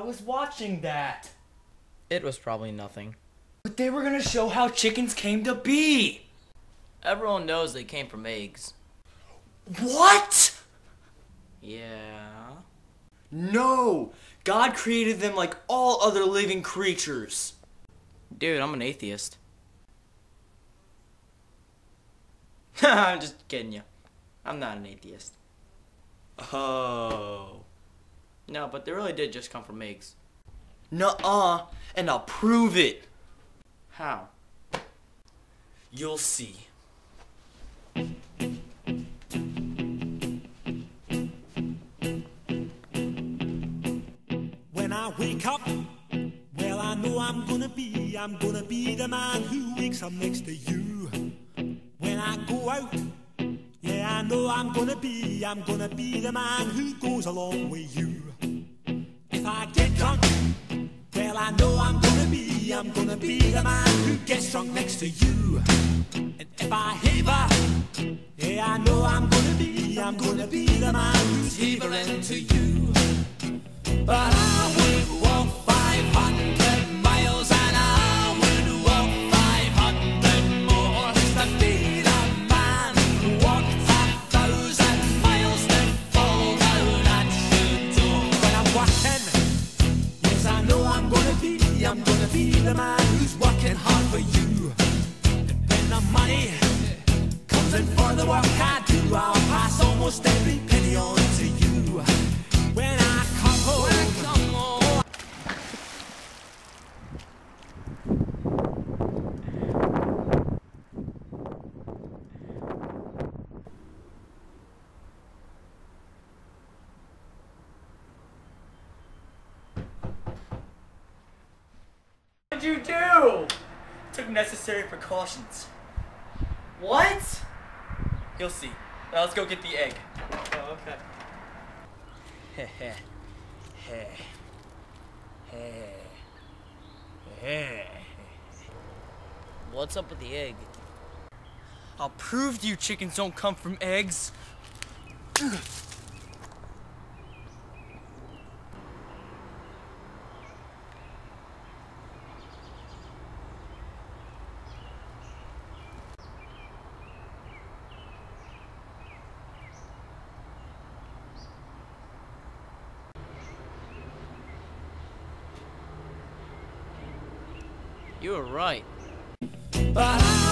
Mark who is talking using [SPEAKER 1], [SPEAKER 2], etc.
[SPEAKER 1] was watching that.
[SPEAKER 2] It was probably nothing.
[SPEAKER 1] But they were gonna show how chickens came to be.
[SPEAKER 2] Everyone knows they came from eggs.
[SPEAKER 1] What?
[SPEAKER 2] Yeah.
[SPEAKER 1] No! God created them like all other living creatures.
[SPEAKER 2] Dude, I'm an atheist. I'm just kidding you. I'm not an atheist.
[SPEAKER 1] Oh.
[SPEAKER 2] No, but they really did just come from eggs.
[SPEAKER 1] Nuh-uh. And I'll prove it.
[SPEAKER 2] How?
[SPEAKER 1] You'll see.
[SPEAKER 3] When I wake up, well, I know I'm gonna be the man who wakes up next to you. When I go out, yeah, I know I'm gonna be the man who goes along with you. If I get drunk, well, I know I'm gonna be the man who gets drunk next to you. And if I haver, yeah, I know I'm gonna be the man who's havering to you. But I would walk 500 miles and I would walk 500 more just to be the man who walked 1,000 miles to fall down at your door. When I'm working, yes, I know I'm gonna be the man who's working hard for you. And when the money comes in for the work I do, I'll pass almost every penny on to you. When I come home,
[SPEAKER 1] What did you do? Took necessary precautions. What? You'll see. Now let's go get the egg. Oh, okay.
[SPEAKER 2] What's up with the egg?
[SPEAKER 1] I'll prove to you chickens don't come from eggs.
[SPEAKER 2] You were right.
[SPEAKER 3] but I